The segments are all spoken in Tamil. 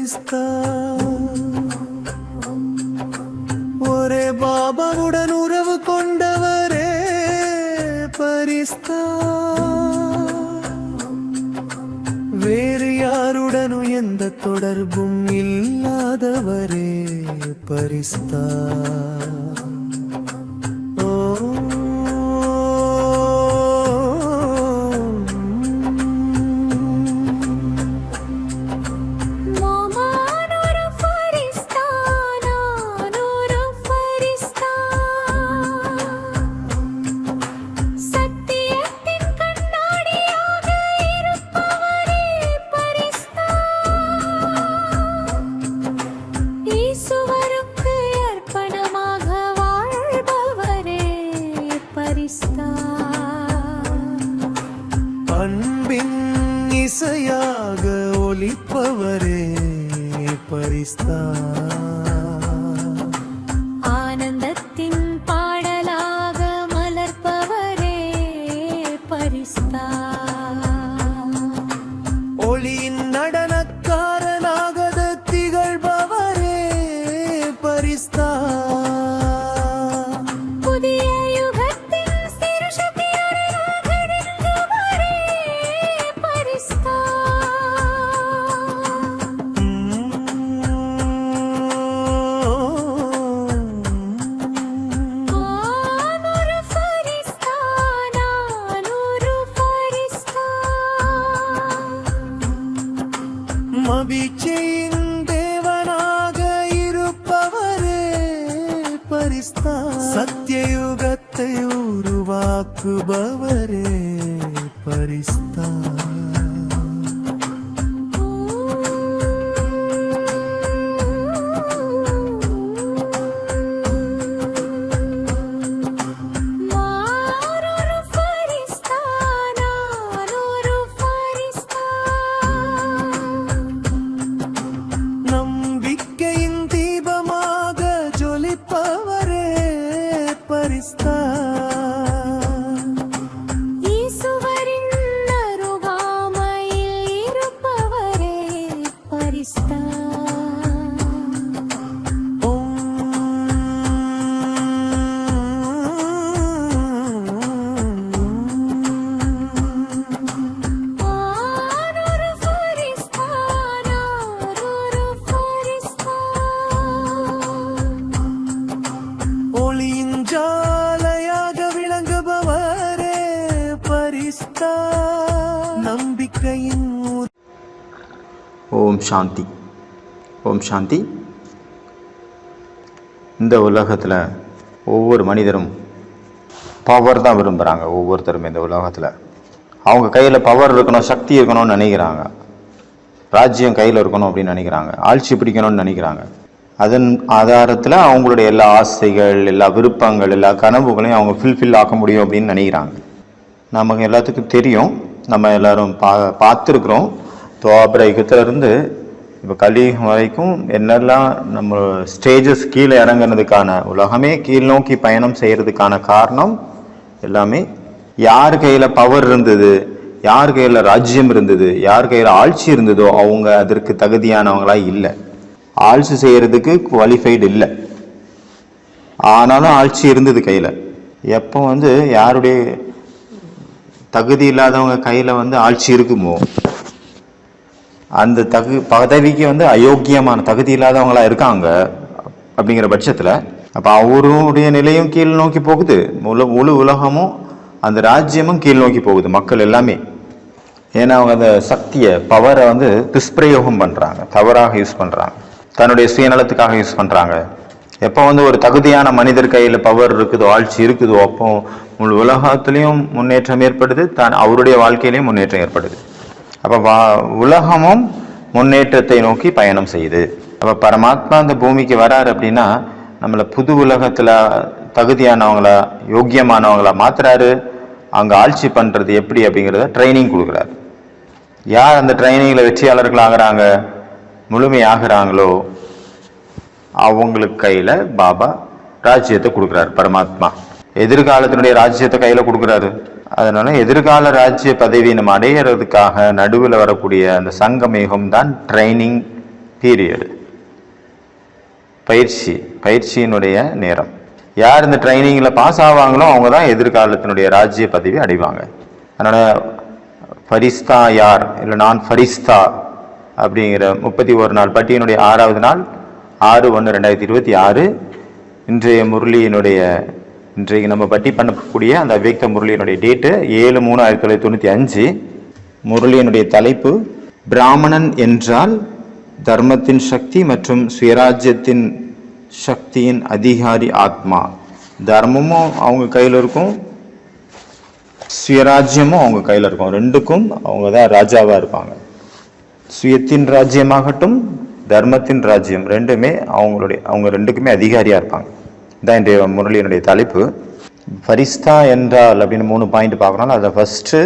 பரிஸ்தா. ஒரே பாபாவுடன் உறவு கொண்டவரே பரிஸ்தா. வேறு யாருடனும் எந்த தொடர்பும் இல்லாதவரே பரிஸ்தா. அன்பின் இசையாக ஒலிப்பவரே பரிஸ்தா. ஆனந்தத்தின் பாடலாக மலர்ப்பவரே பரிஸ்தா. ஒளியின் நடனக்காரனாக திகழ்பவரே பரிஸ்தா. மகிழ்ச்சியின் தேவனாக இருப்பவரே பரிஸ்தா. சத்தியயுகத்தை உருவாக்குபவரே பரிஸ்தா. நம்பிக்கையின். ஓம் சாந்தி. ஓம் சாந்தி. இந்த உலகத்தில் ஒவ்வொரு மனிதரும் பவர் தான் விரும்புகிறாங்க. ஒவ்வொருத்தரும் இந்த உலகத்தில் அவங்க கையில் பவர் இருக்கணும், சக்தி இருக்கணும்னு நினைக்கிறாங்க. ராஜ்யம் கையில் இருக்கணும் அப்படின்னு நினைக்கிறாங்க. ஆட்சி பிடிக்கணும்னு நினைக்கிறாங்க. அதன் ஆதாரத்தில் அவங்களுடைய எல்லா ஆசைகள், எல்லா விருப்பங்கள், எல்லா கனவுகளையும் அவங்க ஃபில்ஃபில் ஆக்க முடியும் அப்படின்னு நினைக்கிறாங்க. நமக்கு எல்லாத்துக்கும் தெரியும், நம்ம எல்லாரும் பார்த்துருக்குறோம். துவாபர யுகத்திலிருந்து இப்போ கலியுகம் வரைக்கும் என்னெல்லாம் நம்ம ஸ்டேஜஸ் கீழே இறங்குனதுக்கான, உலகமே கீழ் நோக்கி பயணம் செய்கிறதுக்கான காரணம் எல்லாமே யார் கையில் பவர் இருந்தது, யார் கையில் ராஜ்யம் இருந்தது, யார் கையில் ஆட்சி இருந்ததோ அவங்க அதற்கு தகுதியானவங்களா இல்லை. ஆட்சி செய்கிறதுக்கு குவாலிஃபைடு இல்லை, ஆனாலும் ஆட்சி இருந்தது கையில். எப்போ யாருடைய தகுதி இல்லாதவங்க கையில் ஆட்சி இருக்குமோ அந்த பதவிக்கு அயோக்கியமான தகுதி இல்லாதவங்களா இருக்காங்க. அப்படிங்கிற பட்சத்தில் அப்போ அவருடைய நிலையும் கீழ் நோக்கி போகுது. முழு உலகமும் அந்த ராஜ்யமும் கீழ் நோக்கி போகுது. மக்கள் எல்லாமே ஏன்னா அவங்க அந்த சக்தியை, பவரை துஷ்பிரயோகம் பண்ணுறாங்க, தவறாக யூஸ் பண்ணுறாங்க, தன்னுடைய சுயநலத்துக்காக யூஸ் பண்ணுறாங்க. எப்போ ஒரு தகுதியான மனிதர் கையில் பவர் இருக்குதோ, ஆட்சி இருக்குதோ, அப்போ முழு உலகத்திலையும் முன்னேற்றம் ஏற்படுது, அவருடைய வாழ்க்கையிலையும் முன்னேற்றம் ஏற்படுது. அப்போ உலகமும் முன்னேற்றத்தை நோக்கி பயணம் செய்யுது. அப்போ பரமாத்மா இந்த பூமிக்கு வராரு அப்படின்னா நம்மளை புது உலகத்தில் தகுதியானவங்களா, யோக்கியமானவங்களா மாத்துறாரு. அங்கே ஆட்சி பண்ணுறது எப்படி அப்படிங்கிறத ட்ரைனிங் கொடுக்குறாரு. யார் அந்த ட்ரைனிங்கில் வெற்றியாளர்கள் ஆகிறாங்க, முழுமையாகிறாங்களோ அவங்களுக்கு கையில் பாபா ராஜ்யத்தை கொடுக்குறாரு. பரமாத்மா எதிர்காலத்தினுடைய ராஜ்யத்தை கையில் கொடுக்குறாரு. அதனால எதிர்கால ராஜ்ய பதவி நம்ம அடையிறதுக்காக நடுவில் வரக்கூடிய அந்த சங்கமேகம் தான் ட்ரைனிங் பீரியட், பயிற்சியினுடைய நேரம். யார் இந்த ட்ரைனிங்கில் பாஸ் ஆவாங்களோ அவங்க தான் எதிர்காலத்தினுடைய ராஜ்ய பதவி அடைவாங்க. அதனால் ஃபரிஸ்தா யார் இல்லை நான் ஃபரிஸ்தா அப்படிங்கிற 31 நாள் பட்டியனுடைய 6வது நாள் 6/1/2026. இன்றைய முரளியினுடைய இன்றைக்கு நம்ம பட்டி பண்ணக்கூடிய அந்த அவ்யக்த முரளியினுடைய டேட்டு 7/3/1995. முரளியினுடைய தலைப்பு பிராமணன் என்றால் தர்மத்தின் சக்தி மற்றும் சுயராஜ்யத்தின் சக்தியின் அதிகாரி ஆத்மா. தர்மமும் அவங்க கையில் இருக்கும், சுயராஜ்யமும் அவங்க கையில் இருக்கும். ரெண்டுக்கும் அவங்க தான் ராஜாவாக இருப்பாங்க. சுயத்தின் ராஜ்யமாகட்டும் தர்மத்தின் ராஜ்யம் ரெண்டுமே அவங்க ரெண்டுக்குமே அதிகாரியாக இருப்பாங்க. இதான் இன்றைய முரளியினுடைய தலைப்பு. ஃபரிஸ்தா என்றால் அப்படின்னு 3 பாயிண்ட் பார்க்கணும். அதில் ஃபர்ஸ்ட்,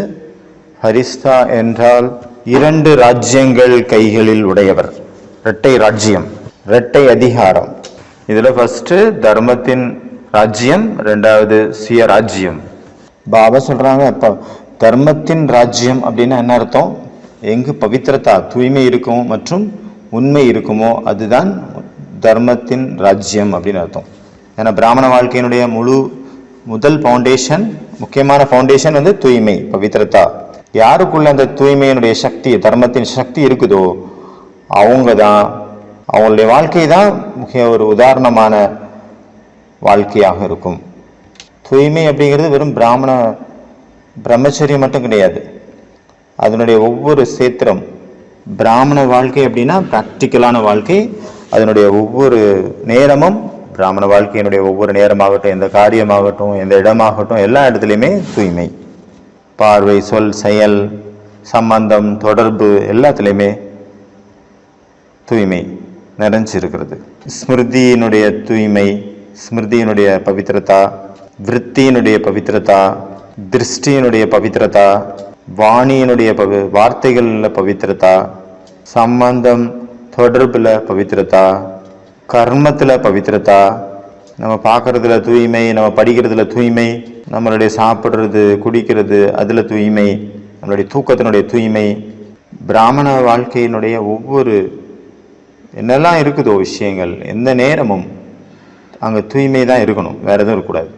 ஃபரிஸ்தா என்றால் 2 ராஜ்யங்கள் கைகளில் உடையவர், இரட்டை ராஜ்யம், இரட்டை அதிகாரம். இதில் ஃபர்ஸ்ட் தர்மத்தின் ராஜ்யம், 2வது சுயராஜ்யம். பாபா சொல்றாங்க, அப்போ தர்மத்தின் ராஜ்யம் அப்படின்னா என்ன அர்த்தம்? எங்கு பவித்திரதா தூய்மை இருக்கும் மற்றும் உண்மை இருக்குமோ அதுதான் தர்மத்தின் ராஜ்யம் அப்படின்னு அர்த்தம். ஏன்னா பிராமண வாழ்க்கையினுடைய முதல் ஃபவுண்டேஷன், முக்கியமான ஃபவுண்டேஷன் வந்து தூய்மை, பவித்திரதா. யாருக்குள்ள அந்த தூய்மையினுடைய சக்தி, தர்மத்தின் சக்தி இருக்குதோ அவங்க தான், அவங்களுடைய வாழ்க்கை தான் முக்கிய ஒரு உதாரணமான வாழ்க்கையாக இருக்கும். தூய்மை அப்படிங்கிறது வெறும் பிரம்மச்சரியம் மட்டும் கிடையாது. அதனுடைய ஒவ்வொரு சேத்திரம், பிராமண வாழ்க்கை அப்படின்னா பிராக்டிக்கலான வாழ்க்கை. அதனுடைய ஒவ்வொரு நேரமும், பிராமண வாழ்க்கையினுடைய ஒவ்வொரு நேரமாகட்டும், எந்த காரியமாகட்டும், எந்த இடமாகட்டும், எல்லா இடத்துலையுமே தூய்மை. பார்வை, சொல், செயல், சம்பந்தம், தொடர்பு எல்லாத்துலேயுமே தூய்மை நிறைஞ்சிருக்கிறது. ஸ்மிருதியினுடைய தூய்மை, ஸ்மிருதியினுடைய பவித்திரதா, விருத்தியினுடைய பவித்திரதா, திருஷ்டியினுடைய பவித்திரதா, வாணியினுடைய வார்த்தைகளில் பவித்திரதா, சம்பந்தம் தொடர்பில் பவித்திரதா, கர்மத்தில் பவித்திரதா, நம்ம பார்க்கறதுல தூய்மை, நம்ம படிக்கிறதுல தூய்மை, நம்மளுடைய சாப்பிட்றது குடிக்கிறது அதில் தூய்மை, நம்மளுடைய தூக்கத்தினுடைய தூய்மை. பிராமண வாழ்க்கையினுடைய ஒவ்வொரு என்னெல்லாம் இருக்குதோ விஷயங்கள், எந்த நேரமும் அங்கே தூய்மை தான் இருக்கணும், வேற எதுவும் இருக்கக்கூடாது.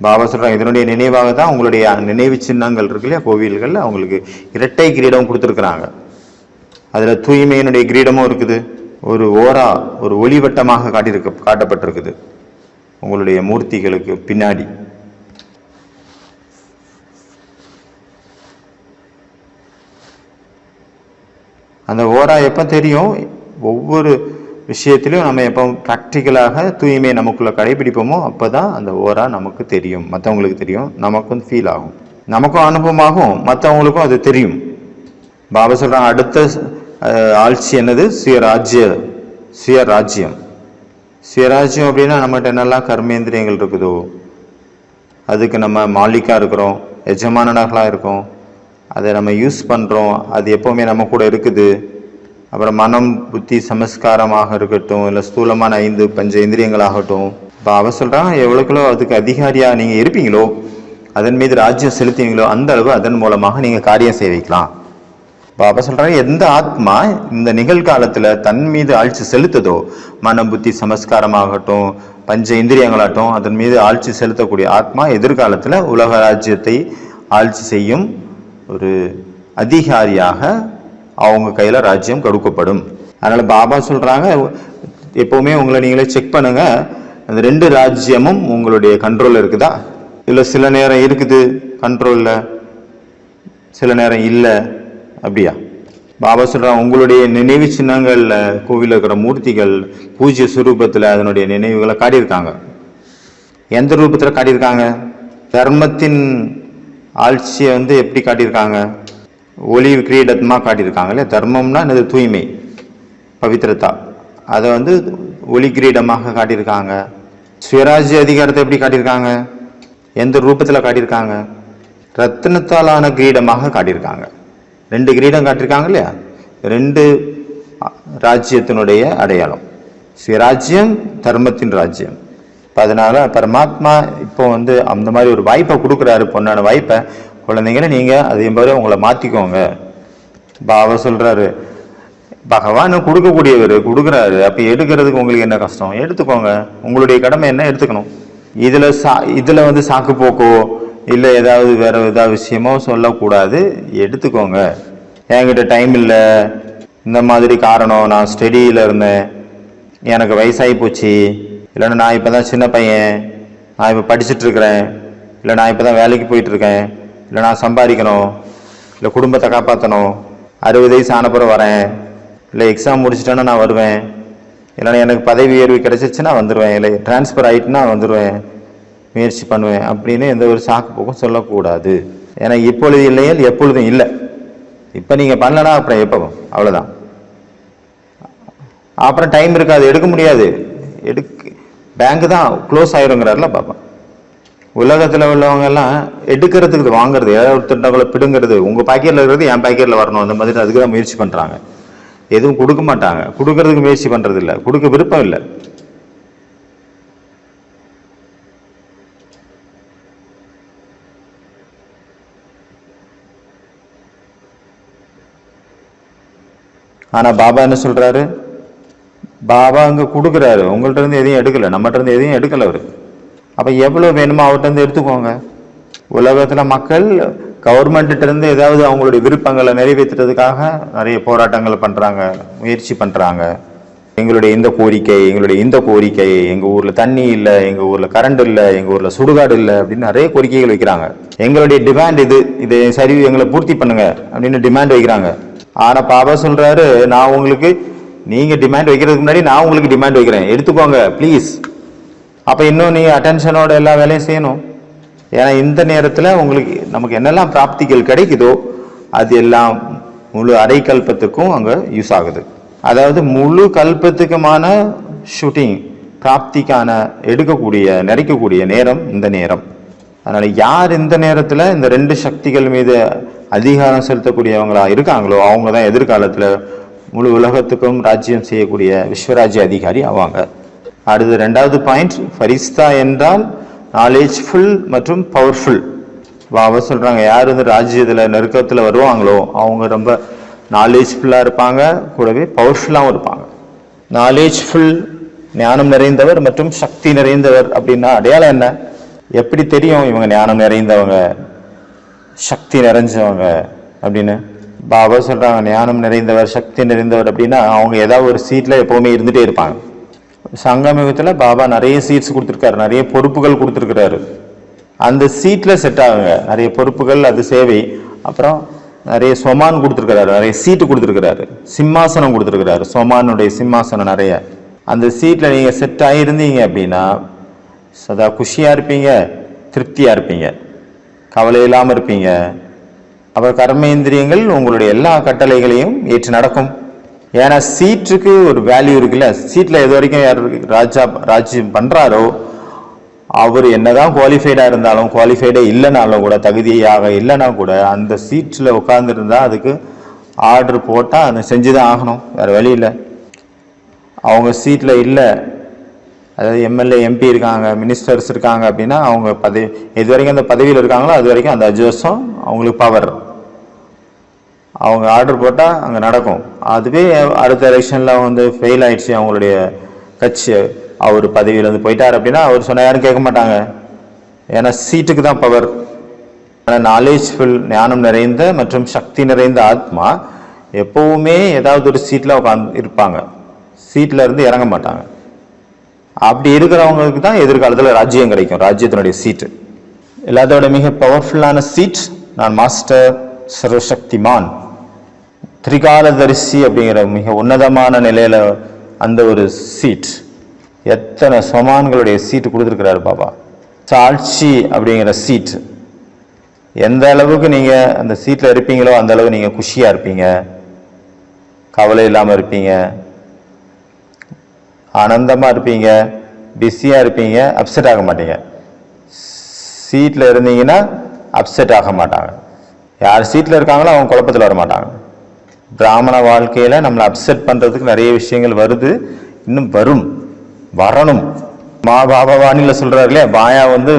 பாபா சொல்கிறாங்க, இதனுடைய நினைவாக தான் உங்களுடைய நினைவு சின்னங்கள் இருக்கு இல்லையா, கோவில்களில் அவங்களுக்கு இரட்டை கிரீடம் கொடுத்துருக்குறாங்க. அதில் தூய்மையினுடைய கிரீடமும் இருக்குது, ஒரு ஓரா, ஒரு ஒளிவட்டமாக காட்டப்பட்டிருக்குது உங்களுடைய மூர்த்திகளுக்கு பின்னாடி. அந்த ஓரா எப்போ தெரியும்? ஒவ்வொரு விஷயத்திலையும் நம்ம எப்போ ப்ராக்டிக்கலாக தூய்மையை நமக்குள்ள கடைபிடிப்போமோ அப்போ தான் அந்த ஓரா நமக்கு தெரியும், மற்றவங்களுக்கு தெரியும், நமக்கும் ஃபீல் ஆகும், நமக்கும் அனுபவமாகும், மற்றவங்களுக்கும் அது தெரியும். பாபா சொல்கிறாங்க, அடுத்த ஆட்சி என்னது? சுயராஜ்யம். சுயராஜ்யம் அப்படின்னா நம்மகிட்ட என்னெல்லாம் கர்மேந்திரியங்கள் இருக்குதோ அதுக்கு நம்ம மாலிக்காக இருக்கிறோம், எஜமானர்களாக இருக்கோம், அதை நம்ம யூஸ் பண்ணுறோம், அது எப்போவுமே நம்ம கூட இருக்குது. அப்புறம் மனம், புத்தி, சமஸ்காரமாக இருக்கட்டும், இல்லை ஸ்தூலமான 5 பஞ்ச இந்திரியங்களாகட்டும். இப்போ அவ சொல்கிறாங்க, எவ்வளோக்குள்ளோ அதுக்கு அதிகாரியாக நீங்கள் இருப்பீங்களோ, அதன் மீது ராஜ்யம் செலுத்துவீங்களோ அந்த அளவு அதன் மூலமாக நீங்கள் காரியம் செய்விக்கலாம். பாபா சொல்கிறாங்க, எந்த ஆத்மா இந்த நிகழ்காலத்தில் தன் மீது ஆட்சி செலுத்துதோ, மனம், புத்தி, சமஸ்காரமாகட்டும், பஞ்ச இந்திரியங்களாகட்டும், அதன் மீது ஆட்சி செலுத்தக்கூடிய ஆத்மா எதிர்காலத்தில் உலக ராஜ்யத்தை ஆட்சி செய்யும் ஒரு அதிகாரியாக அவங்க கையில் ராஜ்யம் கொடுக்கப்படும். அதனால் பாபா சொல்கிறாங்க, எப்போவுமே உங்களை நீங்களே செக் பண்ணுங்க, அந்த 2 ராஜ்யமும் உங்களுடைய கண்ட்ரோலில் இருக்குதா, இல்லை சில நேரம் இருக்குது கண்ட்ரோலில், சில நேரம் இல்லை, அப்படியா? பாபா சொல்கிறாங்க, உங்களுடைய நினைவு சின்னங்களில் கோவிலில் இருக்கிற மூர்த்திகள் பூஜ்ய சுரூபத்தில் அதனுடைய நினைவுகளை காட்டியிருக்காங்க. எந்த ரூபத்தில் காட்டியிருக்காங்க? தர்மத்தின் ஆட்சியை எப்படி காட்டியிருக்காங்க? ஒளி கிரீடமாக காட்டியிருக்காங்க இல்லையா? தர்மம்னா என்னது? தூய்மை, பவித்திரதா. அதை ஒளி கிரீடமாக காட்டியிருக்காங்க. சுயராஜ்ய அதிகாரத்தை எப்படி காட்டியிருக்காங்க? எந்த ரூபத்தில் காட்டியிருக்காங்க? ரத்தினத்தாலான கிரீடமாக காட்டியிருக்காங்க. 2 கிரீடம் காட்டியிருக்காங்க இல்லையா? 2 ராஜ்யத்தினுடைய அடையாளம், சுயராஜ்யம், தர்மத்தின் ராஜ்யம். அதனால பரமாத்மா இப்போ அந்த மாதிரி ஒரு வாய்ப்பை கொடுக்குறாரு, பொண்ணான வாய்ப்பை. குழந்தைங்கள நீங்கள் அதே மாதிரி உங்களை மாற்றிக்கோங்க. பாபா சொல்கிறாரு, பகவான் கொடுக்கக்கூடியவர், கொடுக்குறாரு. அப்போ எடுக்கிறதுக்கு உங்களுக்கு என்ன கஷ்டம்? எடுத்துக்கோங்க. உங்களுடைய கடமை என்ன? எடுத்துக்கணும். இதில் வந்து சாக்கு போக்கோ இல்லை ஏதாவது வேற ஏதாவது விஷயமோ சொல்லக்கூடாது. எடுத்துக்கோங்க. என்கிட்ட டைம் இல்லை, இந்த மாதிரி காரணம், நான் ஸ்டடியில் இருந்தேன், எனக்கு வயசாகி போச்சு, இல்லைன்னா நான் இப்போ தான் சின்ன பையன், நான் இப்போ படிச்சுட்டு இருக்கிறேன், இல்லை நான் இப்போ தான் வேலைக்கு போயிட்டு இருக்கேன், இல்லை நான் சம்பாதிக்கணும், இல்லை குடும்பத்தை காப்பாற்றணும், 60 வயசு ஆனப்புறம் வரேன், இல்லை எக்ஸாம் முடிச்சிட்டேன்னா நான் வருவேன், இல்லைன்னா எனக்கு பதவி உயர்வு கிடைச்சிச்சுன்னா வந்துடுவேன், இல்லை டிரான்ஸ்ஃபர் ஆகிட்டுனா வந்துடுவேன், முயற்சி பண்ணுவேன் அப்படின்னு எந்த ஒரு சாக்கு போக்கும் சொல்லக்கூடாது. ஏன்னா இப்பொழுது இல்லையல் எப்பொழுதும் இல்லை. இப்போ நீங்கள் பண்ணலன்னா அப்புறம் எப்போ? அவ்வளோதான். அப்புறம் டைம் இருக்காது, எடுக்க முடியாது. பேங்க் தான் க்ளோஸ் ஆயிருங்கிறாருல பாப்பா. உலகத்தில் உள்ளவங்க எல்லாம் எடுக்கிறதுக்கு வாங்குறது, ஏதாவது ஒருத்தர் பிடுங்கிறது, உங்கள் பாக்கெட்டில் இருக்கிறது என் பாக்கெட்டில் வரணும், அந்த மாதிரி அதுக்கு தான் முயற்சி பண்ணுறாங்க. எதுவும் கொடுக்க மாட்டாங்க, கொடுக்கறதுக்கு முயற்சி பண்ணுறது இல்லை, கொடுக்க விருப்பம் இல்லை. ஆனால் பாபா என்ன சொல்கிறாரு? பாபா அங்கே கொடுக்குறாரு, உங்கள்கிட்ட இருந்து எதையும் எடுக்கலை, நம்மகிட்ட இருந்து எதையும் எடுக்கலை அவர். அப்போ எவ்வளோ வேணுமோ அவர்கிட்ட இருந்து எடுத்துக்கோங்க. உலகத்தில் மக்கள் கவர்மெண்ட்டு இருந்து ஏதாவது அவங்களுடைய விருப்பங்களை நிறைவேற்றுறதுக்காக நிறைய போராட்டங்கள் பண்ணுறாங்க, முயற்சி பண்ணுறாங்க. எங்களுடைய இந்த கோரிக்கை, எங்களுடைய இந்த கோரிக்கை, எங்கள் ஊரில் தண்ணி இல்லை, எங்கள் ஊரில் கரண்ட் இல்லை, எங்கள் ஊரில் சுடுகாடு இல்லை அப்படின்னு நிறைய கோரிக்கைகள் வைக்கிறாங்க. எங்களுடைய டிமாண்ட் இதை சரி எங்களை பூர்த்தி பண்ணுங்க அப்படின்னு டிமாண்ட் வைக்கிறாங்க. ஆனால் பாபா சொல்கிறாரு, நான் உங்களுக்கு, நீங்கள் டிமாண்ட் வைக்கிறதுக்கு முன்னாடி நான் உங்களுக்கு டிமாண்ட் வைக்கிறேன், எடுத்துக்கோங்க ப்ளீஸ். அப்போ இன்னும் நீங்கள் அட்டென்ஷனோட எல்லா வேலையும் செய்யணும். ஏன்னா இந்த நேரத்தில் உங்களுக்கு நமக்கு என்னெல்லாம் பிராப்திகள் கிடைக்குதோ அது எல்லாம் முழு அரைக்கல்பத்துக்கும் அங்கே யூஸ் ஆகுது. அதாவது முழு கல்பத்துக்குமான ஷூட்டிங் பிராப்திக்கான எடுக்கக்கூடிய நிறைக்கக்கூடிய நேரம் இந்த நேரம். அதனால் யார் இந்த நேரத்தில் இந்த 2 சக்திகள் மீது அதிகாரம் செலுத்தக்கூடியவங்களா இருக்காங்களோ அவங்க தான் எதிர்காலத்தில் முழு உலகத்துக்கும் ராஜ்யம் செய்யக்கூடிய விஸ்வராஜ்ய அதிகாரி ஆவாங்க. அடுத்து 2வது பாயிண்ட், ஃபரிஸ்தா என்றால் நாலேஜ்ஃபுல் மற்றும் பவர்ஃபுல். பாபா சொல்கிறாங்க, யார் வந்து ராஜ்யத்தில் நெருக்கத்தில் வருவாங்களோ அவங்க ரொம்ப நாலேஜ்ஃபுல்லாக இருப்பாங்க, கூடவே பவர்ஃபுல்லாகவும் இருப்பாங்க. நாலேஜ்ஃபுல் ஞானம் நிறைந்தவர் மற்றும் சக்தி நிறைந்தவர் அப்படின்னா அடையாளம் என்ன? எப்படி தெரியும் இவங்க ஞானம் நிறைந்தவங்க சக்தி நிறைஞ்சவங்க அப்படின்னு? பாபா சொல்கிறாங்க, ஞானம் நிறைந்தவர் சக்தி நிறைந்தவர் அப்படின்னா அவங்க ஏதாவது ஒரு சீட்டில் எப்போவுமே இருந்துகிட்டே இருப்பாங்க. சங்கமயுகத்தில் பாபா நிறைய சீட்ஸ் கொடுத்துருக்காரு, நிறைய பொறுப்புகள் கொடுத்துருக்கிறாரு. அந்த சீட்டில் செட் ஆகுங்க. நிறைய பொறுப்புகள், அது சேவை, அப்புறம் நிறைய சொமான் கொடுத்துருக்கிறாரு, நிறைய சீட்டு கொடுத்துருக்கிறாரு, சிம்மாசனம் கொடுத்துருக்கிறாரு, சொமானுடைய சிம்மாசனம் நிறைய. அந்த சீட்டில் நீங்கள் செட் ஆகியிருந்தீங்க அப்படின்னா சதா குஷியாக இருப்பீங்க, திருப்தியாக இருப்பீங்க, கவலை இல்லாமல் இருப்பீங்க. அப்புறம் கர்மேந்திரியங்கள் உங்களுடைய எல்லா கட்டளைகளையும் ஏற்று நடக்கும். ஏன்னா சீட்டுக்கு ஒரு வேல்யூ இருக்குல்ல. சீட்டில் எது வரைக்கும் யார் ராஜ்யம் பண்ணுறாரோ அவர் என்னதான் குவாலிஃபைடாக இருந்தாலும், குவாலிஃபைடே இல்லைனாலும் கூட, தகுதியாக இல்லைனா கூட அந்த சீட்டில் உட்காந்துருந்தா அதுக்கு ஆர்டர் போட்டால் அதை செஞ்சு தான் ஆகணும், வேறு வழி இல்லை. அவங்க சீட்டில் இல்லை, அதாவது எம்எல்ஏ எம்பி இருக்காங்க, மினிஸ்டர்ஸ் இருக்காங்க அப்படின்னா அவங்க எது வரைக்கும் அந்த பதவியில் இருக்காங்களோ அது வரைக்கும் அந்த 5 வருஷம் அவங்களுக்கு பவர். அவங்க ஆர்டர் போட்டால் அங்கே நடக்கும். அதுவே அடுத்த எலெக்ஷனில் வந்து ஃபெயில் ஆயிடுச்சு அவங்களுடைய கட்சி, அவர் பதவியில் வந்து போயிட்டார் அப்படின்னா அவர் சொன்ன யாரும் கேட்க மாட்டாங்க. ஏன்னா சீட்டுக்கு தான் பவர். ஆனால் நாலேஜ்ஃபுல் ஞானம் நிறைந்த மற்றும் சக்தி நிறைந்த ஆத்மா எப்போவுமே ஏதாவது ஒரு சீட்டில் உட்காந்து இருப்பாங்க, சீட்டில் இருந்து இறங்க மாட்டாங்க. அப்படி இருக்கிறவங்களுக்கு தான் எதிர்காலத்தில் ராஜ்யம் கிடைக்கும், ராஜ்யத்தினுடைய சீட்டு. எல்லாத்தோட மிக பவர்ஃபுல்லான சீட் நான் மாஸ்டர் சர்வசக்திமான் திரிகாலதரிசி அப்படிங்கிற மிக உன்னதமான நிலையில அந்த ஒரு சீட். எத்தனை சமான்களுடைய சீட்டு கொடுத்துருக்கிறாரு பாபா. சாட்சி அப்படிங்கிற சீட். எந்த அளவுக்கு நீங்க அந்த சீட்ல இருப்பீங்களோ அந்த அளவு நீங்க குஷியா இருப்பீங்க, கவலை இல்லாம இருப்பீங்க, ஆனந்தமா இருப்பீங்க, பிஸியா இருப்பீங்க, அப்செட் ஆக மாட்டீங்க. சீட்ல இருந்தீங்கன்னா அப்செட் ஆக மாட்டாங்க. யார் சீட்ல இருக்காங்களோ அவங்க குழப்பத்தில் வர மாட்டாங்க. பிராமண வாழ்க்கையில நம்மளை அப்செட் பண்றதுக்கு நிறைய விஷயங்கள் வருது, இன்னும் வரணும். பாபா வாணியில சொல்றாரு இல்லையா, மாயா வந்து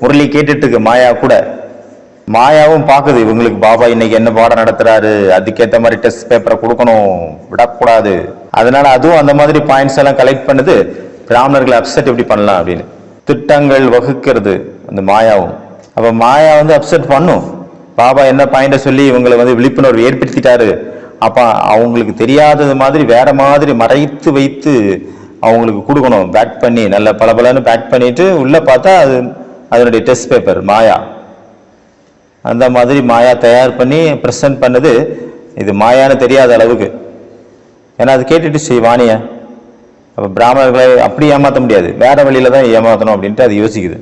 முரளி கேட்டுட்டு இருக்கு, மாயா கூட மாயாவும் பார்க்குது இவங்களுக்கு பாபா இன்னைக்கு என்ன பாடம் நடத்துறாரு, அதுக்கேற்ற மாதிரி டெஸ்ட் பேப்பரை கொடுக்கணும், விடக்கூடாது. அதனால அதுவும் அந்த மாதிரி பாயிண்ட்ஸ் எல்லாம் கலெக்ட் பண்ணுது. பிராமணர்களை அப்செட் எப்படி பண்ணலாம் அப்படின்னு திட்டங்கள் வகுக்கிறது அந்த மாயாவும். அப்ப மாயா வந்து அப்செட் பண்ணும். பாபா என்ன பாயிண்ட சொல்லி இவங்களை வந்து விழிப்புணர்வு ஏற்படுத்திட்டாரு. அப்ப அவங்களுக்கு தெரியாதது மாதிரி வேற மாதிரி மறைத்து வைத்து அவங்களுக்கு கொடுக்கணும். பேக் பண்ணி நல்ல பலபலன்னு பேக் பண்ணிட்டு உள்ள பார்த்தா அது அதனுடைய டெஸ்ட் பேப்பர் மாயா. அந்த மாதிரி மாயா தயார் பண்ணி பிரசன்ட் பண்ணது. இது மாயான்னு தெரியாத அளவுக்கு. ஏன்னா அது கேட்டுட்டு ஸ்ரீ வாணிய அப்ப பிராமணர்களை அப்படி ஏமாற்ற முடியாது, வேற வழியில தான் ஏமாற்றணும் அப்படின்ட்டு அது யோசிக்குது.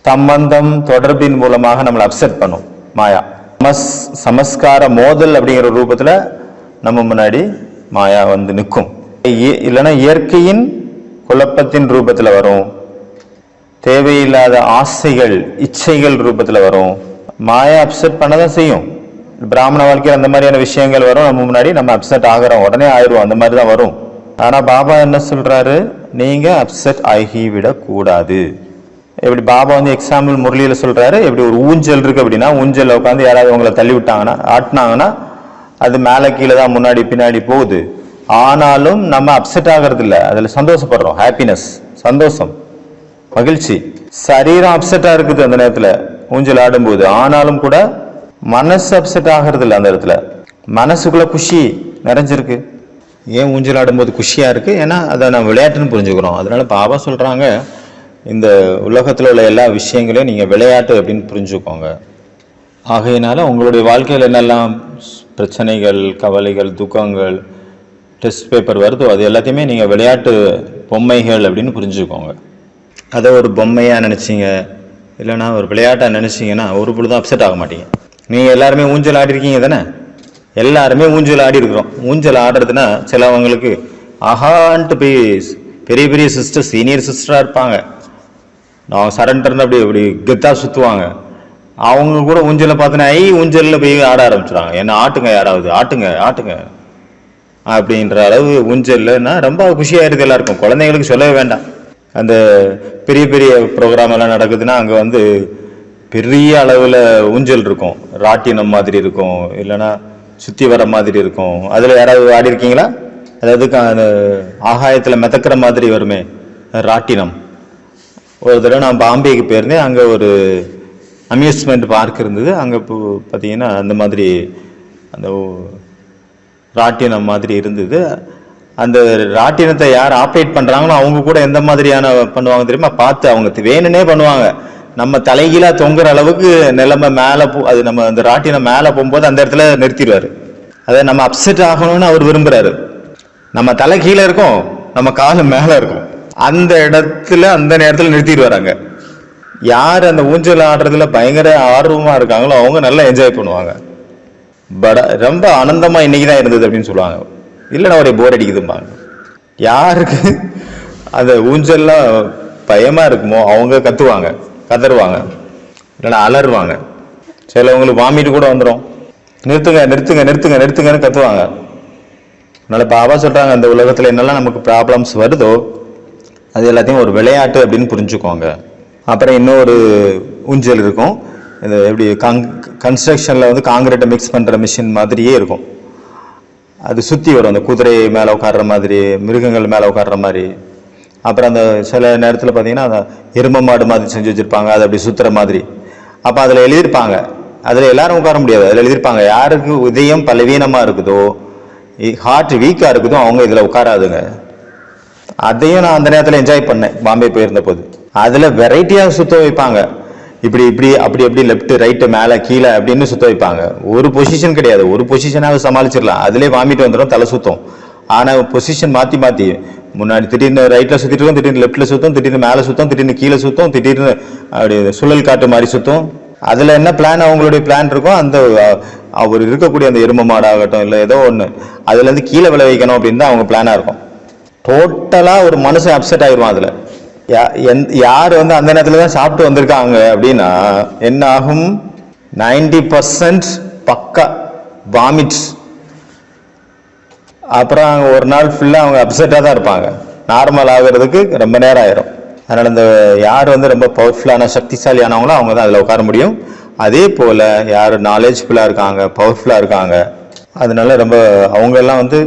சம்பந்தம் தொடர்பின் மூலமாக நம்மளை அப்செட் பண்ணும் மாயா. சமஸ்கார மோதல் அப்படிங்கிற ரூபத்துல நம்ம முன்னாடி மாயா வந்து நிற்கும். இல்லைன்னா இயற்கையின் குழப்பத்தின் ரூபத்துல வரும். தேவையில்லாத ஆசைகள் இச்சைகள் ரூபத்துல வரும். மாயா அப்செட் பண்ணதான் செய்யும். பிராமண வாழ்க்கையில் அந்த மாதிரியான விஷயங்கள் வரும். நம்ம முன்னாடி நம்ம அப்செட் ஆகிறோம், உடனே ஆயிடுவோம், அந்த மாதிரி தான் வரும். ஆனா பாபா என்ன சொல்றாரு, நீங்க அப்செட் ஆகி விடக்கூடாது. எப்படி பாபா வந்து எக்ஸாம்பிள் முரளியில சொல்றாரு, எப்படி ஒரு ஊஞ்சல் இருக்கு அப்படின்னா ஊஞ்சல்ல உட்காந்து யாராவது உங்களை தள்ளி விட்டாங்கன்னா ஆட்டினாங்கன்னா அது மேலே கீழே தான் முன்னாடி பின்னாடி போகுது. ஆனாலும் நம்ம அப்செட் ஆகிறது இல்லை, அதுல சந்தோஷப்படுறோம். ஹாப்பினஸ், சந்தோஷம், மகிழ்ச்சி. சரீரம் அப்செட்டா இருக்குது அந்த நேரத்துல ஊஞ்சல் ஆடும்போது, ஆனாலும் கூட மனசு அப்செட் ஆகிறது இல்லை. அந்த இடத்துல மனசுக்குள்ள குஷி நிறைஞ்சிருக்கு. ஏன் ஊஞ்சல் ஆடும்போது குஷியா இருக்கு? ஏன்னா அதை நம்ம விளையாட்டுன்னு புரிஞ்சுக்கிறோம். அதனால பாபா சொல்றாங்க, இந்த உலகத்தில் உள்ள எல்லா விஷயங்களையும் நீங்கள் விளையாட்டு அப்படின்னு புரிஞ்சுக்கோங்க. ஆகையினால உங்களுடைய வாழ்க்கையில் என்னெல்லாம் பிரச்சனைகள், கவலைகள், துக்கங்கள், டெஸ்ட் பேப்பர் வருதோ அது எல்லாத்தையுமே நீங்கள் விளையாட்டு பொம்மைகள் அப்படின்னு புரிஞ்சுக்கோங்க. அதை ஒரு பொம்மையாக நினச்சிங்க, இல்லைன்னா ஒரு விளையாட்டாக நினச்சிங்கன்னா ஒரு பொழுதும் அப்செட் ஆக மாட்டீங்க. நீங்கள் எல்லாருமே ஊஞ்சல் ஆடி இருக்கீங்க தானே? எல்லாருமே ஊஞ்சல் ஆடி இருக்கிறோம். ஊஞ்சல் ஆடுறதுன்னா சிலவங்களுக்கு ஆஹான்ட்டு போய் பெரிய பெரிய சிஸ்டர், சீனியர் சிஸ்டராக இருப்பாங்க, நான் சரண்டர்னு அப்படி இப்படி கெத்தா சுற்றுவாங்க. அவங்க கூட ஊஞ்சலை பார்த்தோன்னா ஊஞ்சலில் போய் ஆட ஆரம்பிச்சுறாங்க. என்ன ஆட்டுங்க, யாராவது ஆட்டுங்க ஆட்டுங்க அப்படின்ற அளவு ஊஞ்சல்னா ரொம்ப குஷியாயிருது எல்லாருக்கும். குழந்தைங்களுக்கு சொல்லவே வேண்டாம். அந்த பெரிய பெரிய ப்ரோக்ராம் எல்லாம் நடக்குதுன்னா அங்கே வந்து பெரிய அளவில் ஊஞ்சல் இருக்கும், ராட்டினம் மாதிரி இருக்கும், இல்லைன்னா சுற்றி வர மாதிரி இருக்கும். அதில் யாராவது ஆடி இருக்கீங்களா? அதாவது அந்த ஆகாயத்தில் மிதக்கிற மாதிரி வருமே ராட்டினம். ஒரு தடவை நான் பாம்பேக்கு போயிருந்தேன். அங்கே ஒரு அம்யூஸ்மெண்ட் பார்க் இருந்தது. அங்கே இப்போ பார்த்தீங்கன்னா அந்த மாதிரி அந்த ராட்டினம் மாதிரி இருந்தது. அந்த ராட்டினத்தை யார் ஆப்ரேட் பண்ணுறாங்களோ அவங்க கூட எந்த மாதிரியான பண்ணுவாங்க தெரியுமா? பார்த்து அவங்க வேணுன்னே பண்ணுவாங்க. நம்ம தலைகீழா தொங்குற அளவுக்கு நிலைமை மேலே அது நம்ம அந்த ராட்டினம் மேலே போகும்போது அந்த இடத்துல நிறுத்திடுவார். அதை நம்ம அப்செட் ஆகணும்னு அவர் விரும்புகிறாரு. நம்ம தலை கீழே இருக்கும், நம்ம காலு மேலே இருக்கும், அந்த இடத்துல அந்த நேரத்தில் நிறுத்திடுவாங்க. யார் அந்த ஊஞ்சல் ஆடுறதுல பயங்கர ஆர்வமா இருக்காங்களோ அவங்க நல்லா என்ஜாய் பண்ணுவாங்க. ரொம்ப ஆனந்தமா இன்னைக்கு தான் இருந்தது அப்படின்னு சொல்லுவாங்க. இல்லைன்னா ஒரே போர் அடிக்குதும்பாங்க. யாருக்கு அந்த ஊஞ்சல்லாம் பயமா இருக்குமோ அவங்க கத்துவாங்க, கதறுவாங்க, இல்லைன்னா அலறுவாங்க. சிலவங்களுக்கு வாமிட்டு கூட வந்துடும். நிறுத்துங்க நிறுத்துங்க நிறுத்துங்க நிறுத்துங்கன்னு கத்துவாங்க. அதனால பாபா சொல்றாங்க, அந்த உலகத்துல என்னெல்லாம் நமக்கு ப்ராப்ளம்ஸ் வருதோ அது எல்லாத்தையும் ஒரு விளையாட்டு அப்படின்னு புரிஞ்சுக்கோங்க. அப்புறம் இன்னொரு ஊஞ்சல் இருக்கும். இது எப்படி கன்ஸ்ட்ரக்ஷன்ல வந்து காங்கிரீட்டை மிக்ஸ் பண்ற மிஷின் மாதிரியே இருக்கும். அது சுற்றி வரும், அந்த குதிரை மேலே உட்கார்ற மாதிரி, மிருகங்கள் மேலே உட்கார்ற மாதிரி. அப்புறம் அந்த சில நேரத்தில் பார்த்தீங்கன்னா அந்த எரும மாடு மாதிரி செஞ்சு வச்சுருப்பாங்க, அது அப்படி சுற்றுற மாதிரி. அப்போ அதில் எழுதியிருப்பாங்க, அதில் எல்லாரும் உட்கார முடியாது, அதில் எழுதியிருப்பாங்க யாருக்கு இதயம் பலவீனமாக இருக்குதோ, ஹார்ட் வீக்காக இருக்குதோ அவங்க இதில் உட்காராதுங்க. அதையும் நான் அந்த நேரத்தில் என்ஜாய் பண்ணேன் பாம்பே போயிருந்த போது. அதில் வெரைட்டியாக சுற்ற வைப்பாங்க. இப்படி இப்படி அப்படி அப்படி லெஃப்ட் ரைட்டு மேலே கீழே அப்படின்னு சுற்ற வைப்பாங்க. ஒரு பொசிஷன் கிடையாது, ஒரு பொசிஷனாக சமாளிச்சிடலாம். அதிலே வாமிட்டு வந்துடும், தலை சுத்தம். ஆனால் பொசிஷன் மாற்றி மாற்றி முன்னாடி திடீர்னு ரைட்டில் சுற்றிட்டு இருக்கும், திடீர்னு லெஃப்ட்டில் சுற்றும், திடீர்னு மேலே சுற்றும், திடீர்னு கீழே சுற்றும், திடீர்னு அப்படி சுழல் காட்டு மாதிரி சுற்றும். அதில் என்ன பிளான் அவங்களுடைய பிளான் இருக்கும், அந்த அவர் இருக்கக்கூடிய அந்த எரும மாடாகட்டும் இல்லை ஏதோ ஒன்று அதுலேருந்து கீழே விளை வைக்கணும் அப்படின்னு தான் அவங்க பிளானாக இருக்கும். டோட்டலாக ஒரு மனுஷன் அப்செட் ஆயிடுவான். அதில் யார் வந்து அந்த நேரத்தில் தான் சாப்பிட்டு வந்திருக்காங்க அப்படின்னா என்ன ஆகும், 90% பக்கா வாமிட். அப்புறம் அவங்க ஒரு நாள் ஃபுல்லாக அவங்க அப்செட்டாக தான் இருப்பாங்க. நார்மல் ஆகிறதுக்கு ரொம்ப நேரம் ஆயிரும். அதனால் இந்த யார் வந்து ரொம்ப பவர்ஃபுல்லான சக்திசாலியானவங்களோ அவங்க தான் அதில் உட்கார முடியும். அதே போல் யார் நாலேஜ்ஃபுல்லாக இருக்காங்க, பவர்ஃபுல்லாக இருக்காங்க, அதனால ரொம்ப அவங்கெல்லாம் வந்து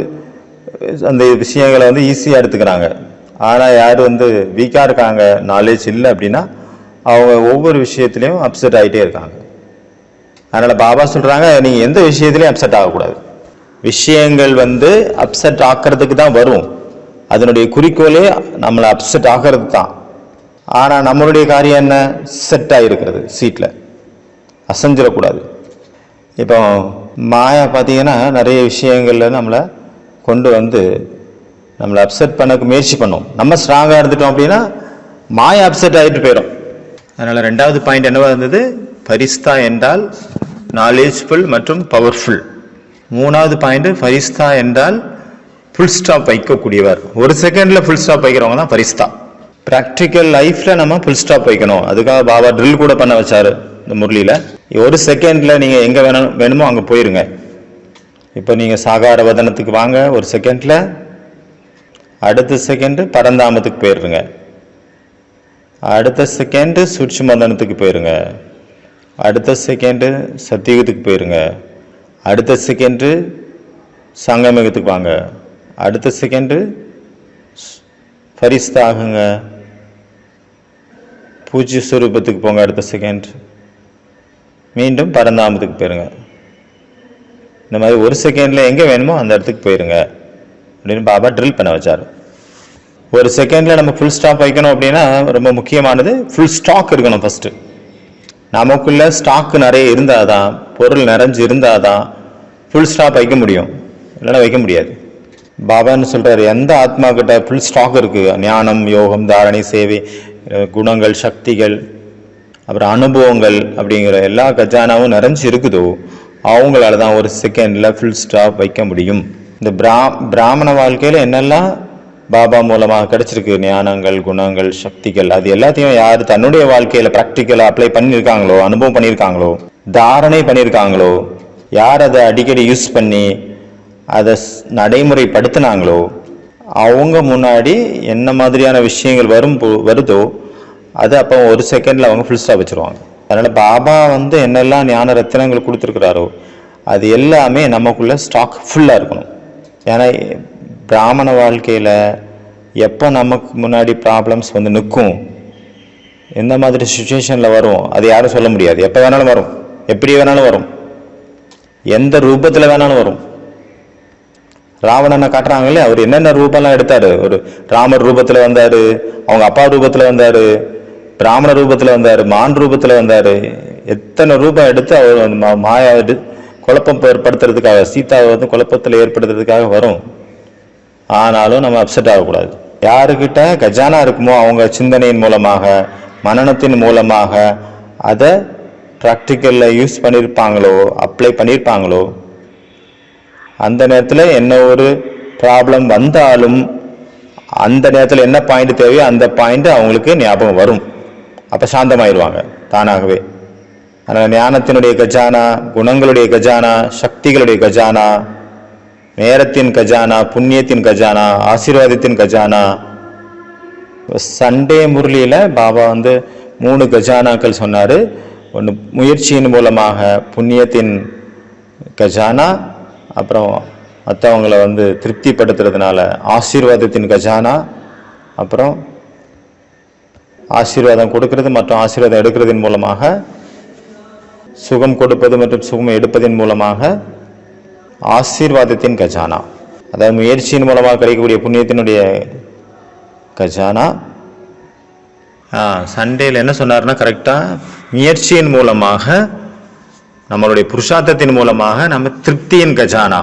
அந்த விஷயங்களை வந்து ஈஸியாக எடுத்துக்கிறாங்க. ஆனால் யார் வந்து வீக்காக இருக்காங்க, நாலேஜ் இல்லை அப்படின்னா அவங்க ஒவ்வொரு விஷயத்துலையும் அப்செட் ஆகிட்டே இருக்காங்க. அதனால் பாபா சொல்கிறாங்க, நீங்கள் எந்த விஷயத்துலையும் அப்செட் ஆகக்கூடாது. விஷயங்கள் வந்து அப்செட் ஆக்கிறதுக்கு தான் வரும், அதனுடைய குறிக்கோளே நம்மளை அப்செட் ஆகிறது தான். ஆனால் நம்மளுடைய காரியம் என்ன? செட் ஆகிருக்கிறது சீட்டில், அசைஞ்சிடக்கூடாது. இப்போ மாயா பார்த்தீங்கன்னா நிறைய விஷயங்களில் நம்மளை கொண்டு வந்து நம்மளை அப்செட் பண்ண முயற்சி பண்ணோம். நம்ம ஸ்ட்ராங்காக இருந்துட்டோம் அப்படின்னா மாயா அப்செட் ஆகிட்டு போயிடும். அதனால் 2வது பாயிண்ட் என்னவா இருந்தது? ஃபரிஸ்தா என்றால் நாலேஜ்ஃபுல் மற்றும் பவர்ஃபுல். 3வது பாயிண்ட் ஃபரிஸ்தா என்றால் ஃபுல் ஸ்டாப் வைக்கக்கூடியவர். ஒரு செகண்டில் ஃபுல் ஸ்டாப் வைக்கிறவங்க தான் ஃபரிஸ்தா. ப்ராக்டிக்கல் லைஃப்பில் நம்ம ஃபுல் ஸ்டாப் வைக்கணும். அதுக்காக பாபா ட்ரில் கூட பண்ண வச்சார் இந்த முரளியில். ஒரு செகண்டில் நீங்கள் எங்கே வேணுமோ அங்கே போயிருங்க. இப்போ நீங்கள் சாகார வதனத்துக்கு வாங்க, ஒரு செகண்டில். அடுத்த செகண்டு பரந்தாமத்துக்கு போயிடுங்க. அடுத்த செகண்டு சூட்சுமதனத்துக்கு போயிருங்க. அடுத்த செகண்டு சத்தியுகத்துக்கு போயிருங்க. அடுத்த செகண்டு சங்கமிகத்துக்கு வாங்க. அடுத்த செகண்டு ஃபரிஸ்தா ஆகுங்க, பூஜ்ய ஸ்வரூபத்துக்கு போங்க. அடுத்த செகண்ட் மீண்டும் பரந்தாமத்துக்கு போயிருங்க. இந்த மாதிரி ஒரு செகண்டில் எங்கே வேணுமோ அந்த இடத்துக்கு போயிருங்க அப்படின்னு பாபா ட்ரில் பண்ண வச்சார். ஒரு செகண்டில் நம்ம ஃபுல் ஸ்டாப் வைக்கணும் அப்படின்னா ரொம்ப முக்கியமானது ஃபுல் ஸ்டாக் இருக்கணும். ஃபஸ்ட்டு நமக்குள்ள ஸ்டாக்கு நிறைய இருந்தால் தான், பொருள் நிறைஞ்சு இருந்தால் தான் ஃபுல் ஸ்டாப் வைக்க முடியும், இல்லைன்னா வைக்க முடியாது. பாபான்னு சொல்கிறார், எந்த ஆத்மா கிட்ட ஃபுல் ஸ்டாக் இருக்குது, ஞானம், யோகம், தாரணை, சேவை, குணங்கள், சக்திகள், அப்புறம் அனுபவங்கள் அப்படிங்கிற எல்லா கஜானாவும் நிறைஞ்சு இருக்குதோ அவங்களால தான் ஒரு செகண்டில் ஃபுல் ஸ்டாப் வைக்க முடியும். இந்த பிராமண வாழ்க்கையில் என்னெல்லாம் பாபா மூலமாக கிடைச்சிருக்கு, ஞானங்கள், குணங்கள், சக்திகள், அது எல்லாத்தையும் யார் தன்னுடைய வாழ்க்கையில் ப்ராக்டிக்கலாக அப்ளை பண்ணியிருக்காங்களோ, அனுபவம் பண்ணியிருக்காங்களோ, தாரணை பண்ணியிருக்காங்களோ, யார் அதை அடிக்கடி யூஸ் பண்ணி அதை நடைமுறைப்படுத்தினாங்களோ அவங்க முன்னாடி என்ன மாதிரியான விஷயங்கள் வருதோ அது அப்போ ஒரு செகண்டில் அவங்க ஃபுல் ஸ்டாப் வச்சுருவாங்க. அதனால் பாபா வந்து என்னெல்லாம் ஞான ரத்தினங்கள் கொடுத்துருக்குறாரோ அது எல்லாமே நமக்குள்ள ஸ்டாக் ஃபுல்லாக இருக்கணும். ஏன்னா பிராமண வாழ்க்கையில் எப்போ நமக்கு முன்னாடி ப்ராப்ளம்ஸ் வந்து நிற்கும், எந்த மாதிரி சுச்சுவேஷனில் வரும் அது யாரும் சொல்ல முடியாது. எப்போ வேணாலும் வரும், எப்படி வேணாலும் வரும், எந்த ரூபத்தில் வேணாலும் வரும். ராவணனை காட்டுறாங்களே, அவர் என்னென்ன ரூபம்லாம் எடுத்தார். ஒரு ராமர் ரூபத்தில் வந்தார், அவங்க அப்பா ரூபத்தில் வந்தார், பிராமண ரூபத்தில் வந்தார், மான் ரூபத்தில் வந்தார். எத்தனை ரூபம் எடுத்து அவர் மாயா குழப்பம் ஏற்படுத்துறதுக்காக, சீதாவை வந்து குழப்பத்தில் ஏற்படுத்துறதுக்காக வரும். ஆனாலும் நம்ம அப்செட் ஆகக்கூடாது. யாருக்கிட்ட கஜானா இருக்குமோ அவங்க சிந்தனையின் மூலமாக, மனனத்தின் மூலமாக அதை ப்ராக்டிக்கலில் யூஸ் பண்ணியிருப்பாங்களோ, அப்ளை பண்ணியிருப்பாங்களோ, அந்த நேரத்தில் என்ன ஒரு ப்ராப்ளம் வந்தாலும் அந்த நேரத்தில் என்ன பாயிண்ட் தேவையோ அந்த பாயிண்ட் அவங்களுக்கு ஞாபகம் வரும். அப்போ சாந்தமாயிருவாங்க தானாகவே. அதனால் ஞானத்தினுடைய கஜானா, குணங்களுடைய கஜானா, சக்திகளுடைய கஜானா, நேரத்தின் கஜானா, புண்ணியத்தின் கஜானா, ஆசீர்வாதத்தின் கஜானா. சண்டே முரளியில் பாபா வந்து 3 கஜானாக்கள் சொன்னார். ஒன்று முயற்சியின் மூலமாக புண்ணியத்தின் கஜானா, அப்புறம் மற்றவங்களை வந்து திருப்திப்படுத்துறதுனால ஆசீர்வாதத்தின் கஜானா, அப்புறம் ஆசீர்வாதம் கொடுக்கறது மற்றும் ஆசீர்வாதம் எடுக்கிறதின் மூலமாக சுகம் கொடுப்பது மற்றும் சுகம் எடுப்பதன் மூலமாக ஆசீர்வாதத்தின் கஜானா. அதாவது முயற்சியின் மூலமாக கிடைக்கக்கூடிய புண்ணியத்தினுடைய கஜானா. சண்டேல என்ன சொன்னார்னா, கரெக்டாக முயற்சியின் மூலமாக நம்மளுடைய புருஷார்த்தத்தின் மூலமாக நம்ம திருப்தியின் கஜானா,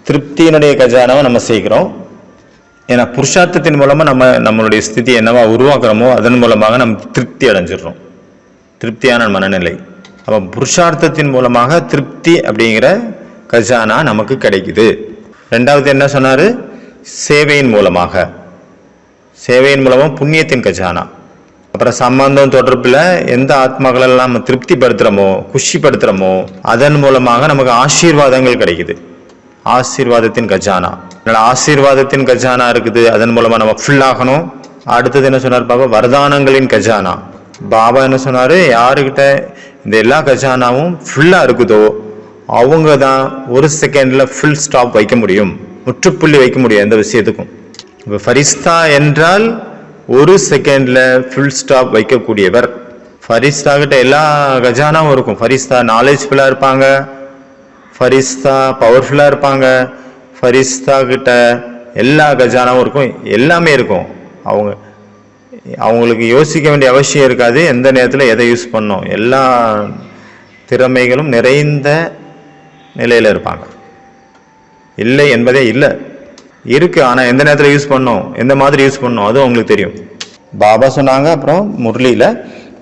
திருப்தியினுடைய கஜானாவை நம்ம செய்கிறோம். ஏன்னா புருஷார்த்தத்தின் மூலமாக நம்மளுடைய ஸ்திதி என்னவா உருவாக்குறோமோ அதன் மூலமாக நம்ம திருப்தி அடைஞ்சிடுறோம், திருப்தியான மனநிலை. அப்போ புருஷார்த்தத்தின் மூலமாக திருப்தி அப்படிங்கிற கஜானா நமக்கு கிடைக்குது. 2வது என்ன சொன்னார்? சேவையின் மூலமாக, சேவையின் மூலமாக புண்ணியத்தின் கஜானா. அப்புறம் சம்பந்தம் தொடர்பில் எந்த ஆத்மாக்களெல்லாம் நம்ம திருப்திப்படுத்துகிறோமோ, குஷிப்படுத்துகிறோமோ அதன் மூலமாக நமக்கு ஆசீர்வாதங்கள் கிடைக்குது, ஆசீர்வாதத்தின் கஜானா. அதனால் ஆசீர்வாதத்தின் கஜானா இருக்குது, அதன் மூலமாக நம்ம ஃபுல்லாகணும். அடுத்தது என்ன சொன்னார் பாபா? வரதானங்களின் கஜானா. பாபா என்ன சொன்னார்? யாருக்கிட்ட இந்த எல்லா கஜானாவும் ஃபுல்லாக இருக்குதோ அவங்க தான் ஒரு செகண்டில் ஃபுல் ஸ்டாப் வைக்க முடியும், முற்றுப்புள்ளி வைக்க முடியும் எந்த விஷயத்துக்கும். இப்போ ஃபரிஸ்தா என்றால் ஒரு செகண்டில் ஃபுல் ஸ்டாப் வைக்கக்கூடியவர். ஃபரிஸ்தா கிட்ட எல்லா கஜானாவும் இருக்கும். ஃபரிஸ்தா நாலேஜ்ஃபுல்லாக இருப்பாங்க, ஃபரிஸ்தா பவர்ஃபுல்லாக இருப்பாங்க, ஃபரிஸ்தா கிட்ட எல்லா கஜானாவும் இருக்கும், எல்லாமே இருக்கும். அவங்களுக்கு யோசிக்க வேண்டிய அவசியம் இருக்காது எந்த நேரத்தில் எதை யூஸ் பண்ணணும். எல்லா திறமைகளும் நிறைந்த நிலையில் இருப்பாங்க. இல்லை என்பதே இல்லை, இருக்கு. ஆனால் எந்த நேரத்தில் யூஸ் பண்ணணும், எந்த மாதிரி யூஸ் பண்ணணும் அதுவும் அவங்களுக்கு தெரியும். பாபா சொன்னாங்க அப்புறம் முரளியில்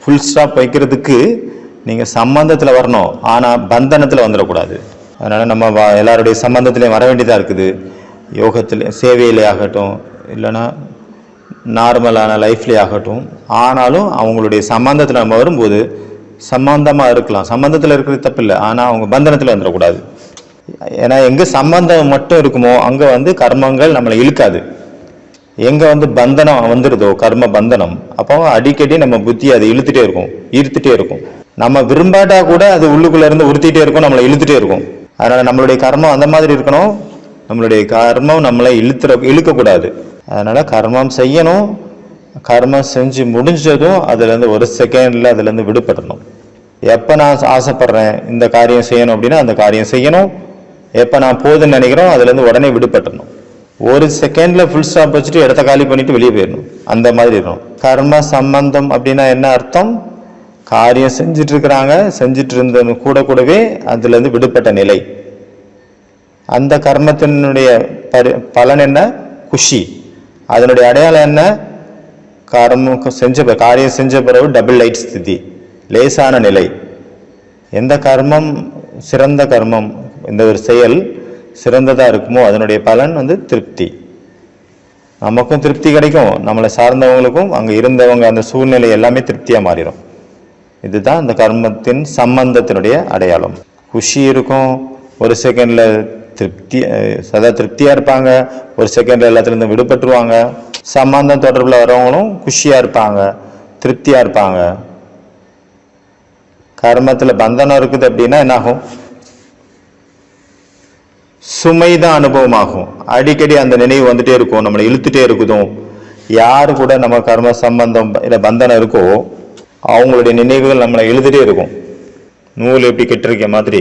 ஃபுல் ஸ்டாப் வைக்கிறதுக்கு நீங்கள் சம்பந்தத்தில் வரணும், ஆனால் பந்தனத்தில் வந்துடக்கூடாது. அதனால் நம்ம எல்லாருடைய சம்பந்தத்திலையும் வர வேண்டியதாக இருக்குது. யோகத்தில் சேவையிலே ஆகட்டும், இல்லைன்னா நார்மலான லைஃப்லேயே ஆகட்டும். ஆனாலும் அவங்களுடைய சம்பந்தத்தில் நம்ம வரும்போது சம்பந்தமாக இருக்கலாம், சம்பந்தத்தில் இருக்கிறது தப்பு இல்லை, ஆனால் அவங்க பந்தனத்தில் வந்துடக்கூடாது. ஏன்னா எங்கே சம்பந்தம் மட்டும் இருக்குமோ அங்கே கர்மங்கள் நம்மளை இழுக்காது. எங்கே பந்தனம் வந்துடுதோ கர்ம பந்தனம், அப்போ அடிக்கடி நம்ம புத்தி அதை இழுத்துட்டே இருக்கும், ஈர்த்துட்டே இருக்கும். நம்ம விரும்பாட்டா கூட அது உள்ளுக்குள்ள இருந்து உறுத்திட்டே இருக்கும், நம்மளை இழுத்துட்டே இருக்கும். அதனால நம்மளுடைய கர்மம் அந்த மாதிரி இருக்கணும், நம்மளுடைய கர்மம் நம்மளை இழுக்கக்கூடாது. அதனால கர்மம் செய்யணும், கர்மம் செஞ்சு முடிஞ்சதும் அதுலேருந்து ஒரு செகண்டில் அதுலேருந்து விடுபடணும். எப்போ நான் ஆசைப்படுறேன் இந்த காரியம் செய்யணும் அப்படின்னா அந்த காரியம் செய்யணும். எப்போ நான் போதுன்னு நினைக்கிறோம் அதுலேருந்து உடனே விடுபட்டணும். ஒரு செகண்டில் ஃபுல் ஸ்டாப் வச்சுட்டு இடத்த காலி பண்ணிட்டு வெளியே போயிடணும், அந்த மாதிரி இருக்கணும். கர்ம சம்பந்தம் அப்படின்னா என்ன அர்த்தம்? காரியம் செஞ்சுட்டு இருக்கிறாங்க, செஞ்சுட்டு இருந்த கூடவே அதுலேருந்து விடுபட்ட நிலை. அந்த கர்மத்தினுடைய பலன் என்ன? குஷி. அதனுடைய அடையாளம் என்ன? காரியம் செஞ்ச பிறகு டபுள் லைட் ஸ்திதி, லேசான நிலை. எந்த கர்மம் சிறந்த கர்மம், இந்த ஒரு செயல் சிறந்ததாக இருக்குமோ அதனுடைய பலன் திருப்தி. நமக்கும் திருப்தி கிடைக்கும், நம்மளை சார்ந்தவங்களுக்கும், அங்கே இருந்தவங்க அந்த சூழ்நிலை எல்லாமே திருப்தியாக மாறிடும். இதுதான் இந்த கர்மத்தின் சம்பந்தத்தினுடைய அடையாளம். குஷி இருக்கும், ஒரு செகண்டில் சதா திருப்தியாக இருப்பாங்க, ஒரு செகண்டில் எல்லாத்துலேருந்து விடுபட்டுருவாங்க. சம்பந்தம் தொடர்பில் வரவங்களும் குஷியாக இருப்பாங்க, திருப்தியாக இருப்பாங்க. கர்மத்தில் பந்தனம் இருக்குது அப்படின்னா என்னாகும்? சுமைதான் அனுபவமாகும். அடிக்கடி அந்த நினைவு வந்துட்டே இருக்கும், நம்மளை இழுத்துட்டே இருக்குதும். யாரு கூட நம்ம கர்ம சம்பந்தம் இல்லை பந்தனம் இருக்கோ அவங்களுடைய நினைவுகள் நம்மளை இழுத்துட்டே இருக்கும். நூல் எப்படி கெட்டிருக்க மாதிரி,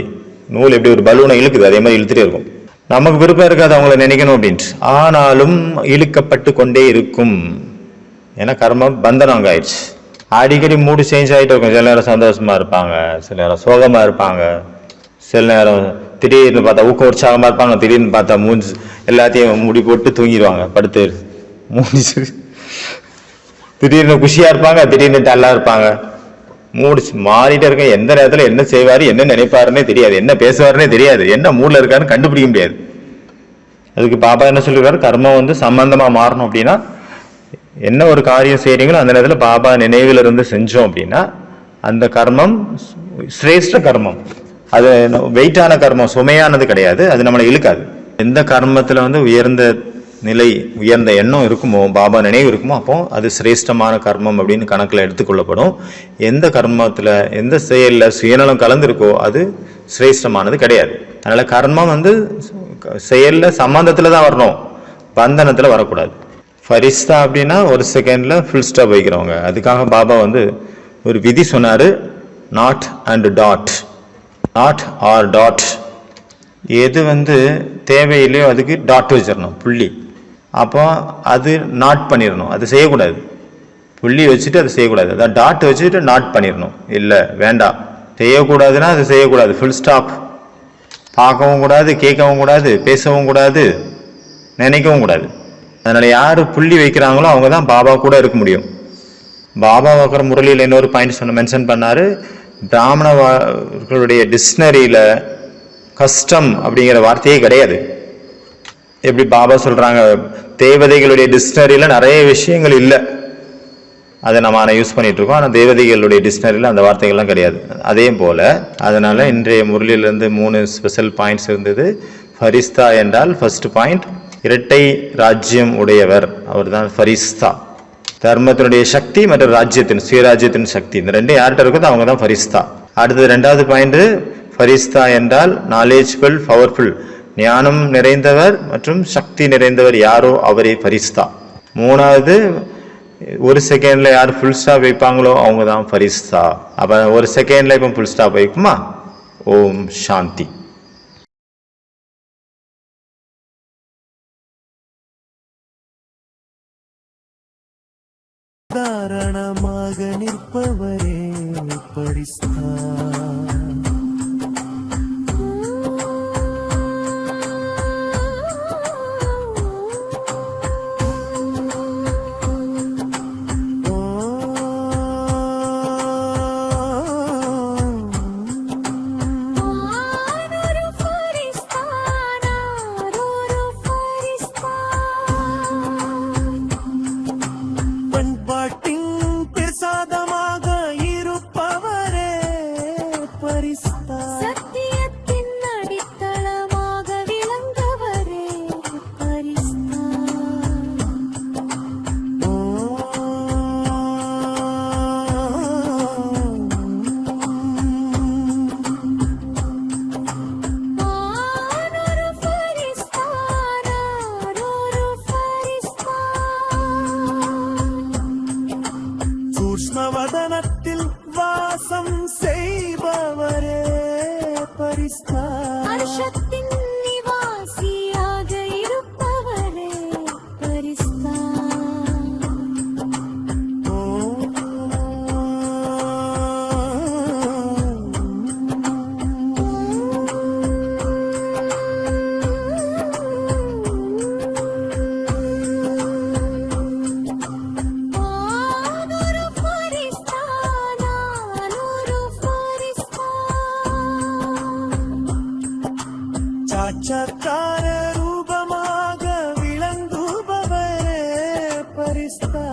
நூல் எப்படி ஒரு பலூனை இழுக்குது அதே மாதிரி இழுத்துட்டே இருக்கும். நமக்கு விருப்பம் இருக்காது அவங்கள நினைக்கணும் அப்படின்ட்டு, ஆனாலும் இழுக்கப்பட்டு கொண்டே இருக்கும். ஏன்னா கர்மம் பந்தனம் அங்கே ஆயிடுச்சு. அடிக்கடி மூடு சேஞ்ச் ஆகிட்டு இருக்கும். சில நேரம் சந்தோஷமா இருப்பாங்க, சில நேரம் சோகமா இருப்பாங்க, சில நேரம் திடீர்னு பார்த்தா ஊக்கம் உற்சாகமா இருப்பாங்க, திடீர்னு பார்த்தா மூஞ்சி எல்லாத்தையும் முடி போட்டு தூங்கிடுவாங்க, படுத்து மூஞ்சி. திடீர்னு குஷியா இருப்பாங்க, திடீர்னு டல்லா இருப்பாங்க. மூடு மாறிட்டே இருக்க. எந்த நேரத்துல என்ன செய்வாரு, என்ன நினைப்பாருன்னே தெரியாது, என்ன பேசுவாருன்னே தெரியாது, என்ன மூட்ல இருக்காருன்னு கண்டுபிடிக்க முடியாது. அதுக்கு பாபா என்ன சொல்லிருக்காரு? கர்மம் சம்பந்தமா மாறணும் அப்படின்னா என்ன ஒரு காரியம் செய்யறீங்களோ அந்த நேரத்தில் பாபா நினைவில் இருந்து செஞ்சோம் அப்படின்னா அந்த கர்மம் சிரேஷ்ட கர்மம். அது வெயிட்டான கர்மம், சுமையானது கிடையாது, அது நம்மளை இழுக்காது. எந்த கர்மத்தில் உயர்ந்த நிலை, உயர்ந்த எண்ணம் இருக்குமோ, பாபா நினைவு இருக்குமோ, அப்போ அது சிரேஷ்டமான கர்மம் அப்படின்னு கணக்கில் எடுத்துக்கொள்ளப்படும். எந்த கர்மத்தில் எந்த செயலில் சுயநலம் கலந்துருக்கோ அது சிரேஷ்டமானது கிடையாது. அதனால கர்மம் செயலில் சம்பந்தத்தில் தான் வரணும், பந்தனத்தில் வரக்கூடாது. ஃபரிஸ்தா அப்படின்னா ஒரு செகண்டில் ஃபுல் ஸ்டாப் வைக்கிறவங்க. அதுக்காக பாபா ஒரு விதி சொன்னார், not and dot, not or dot. எது தேவையில்லையோ அதுக்கு டாட் வச்சிடணும், புள்ளி. அப்போ அது நாட் பண்ணிடணும், அது செய்யக்கூடாது. புள்ளி வச்சுட்டு அது செய்யக்கூடாது, அதான் டாட் வச்சுட்டு நாட் பண்ணிடணும். இல்லை வேண்டாம், செய்யக்கூடாதுன்னா அது செய்யக்கூடாது, ஃபுல் ஸ்டாப். பார்க்கவும் கூடாது, கேட்கவும் கூடாது, பேசவும் கூடாது, நினைக்கவும் கூடாது. அதனால யாரு புள்ளி வைக்கிறாங்களோ அவங்க தான் பாபா கூட இருக்க முடியும். பாபா வைக்கிற முரளியில் இன்னொரு பாயிண்ட் மென்ஷன் பண்ணாரு, பிராமணர்களுடைய டிக்ஷனரியில கஷ்டம் அப்படிங்கிற வார்த்தையே கிடையாது. எப்படி பாபா சொல்றாங்க, தேவதைகளுடைய டிக்ஷனரியில நிறைய விஷயங்கள் இல்லை, அதை நம்ம யூஸ் பண்ணிட்டு இருக்கோம். ஆனால் தேவதைகளுடைய டிக்ஷனரியில் அந்த வார்த்தைகள்லாம் கிடையாது. அதே போல அதனால இன்றைய முரளியிலிருந்து 3 ஸ்பெஷல் பாயிண்ட்ஸ் இருந்தது. ஃபரிஸ்தா என்றால் ஃபர்ஸ்ட் பாயிண்ட், இரட்டை ராஜ்யம் உடையவர், அவர் தான் ஃபரிஸ்தா. தர்மத்தினுடைய சக்தி மற்றும் ராஜ்யத்தின் சுயராஜ்யத்தின் சக்தி, இந்த ரெண்டு யார்கிட்ட இருக்குதோ அவங்க தான் ஃபரிஸ்தா. அடுத்தது 2வது பாயிண்ட், ஃபரிஸ்தா என்றால் நாலேஜ்ஃபுல், பவர்ஃபுல், ஞானம் நிறைந்தவர் மற்றும் சக்தி நிறைந்தவர் யாரோ அவரே ஃபரிஸ்தா. 3வது, ஒரு செகண்ட்ல யார் ஃபுல் ஸ்டாப் வைப்பாங்களோ அவங்க தான் ஃபரிஸ்தா. அப்ப ஒரு செகண்ட்ல இப்ப ஃபுல் ஸ்டாப் வைக்குமா? ஓம் சாந்தி. தாரணமாக நிற்பவரே பரிஸ்தா. பண்பாட்டின் பிரசாதமாக இருப்பவரே பரிஸ்தா. சத்தியத்தின் அடித்தளமாக விளங்கவரே பரிஸ்தா. ஆனொரு ஃபரிஸ்தா, நானொரு ஃபரிஸ்தா. சூக்ஷ்மவதனத்தில் வாசம் செய்பவரே பரிஸ்தா. அர்ஷத்தின் நிவாசியாக இருப்பவரே பரிஸ்தா. ஆனொரு ஃபரிஸ்தா, நானொரு ஃபரிஸ்தா. சாட்சாத்கார ரூபமாக விளங்குபவரே பரிஸ்தா.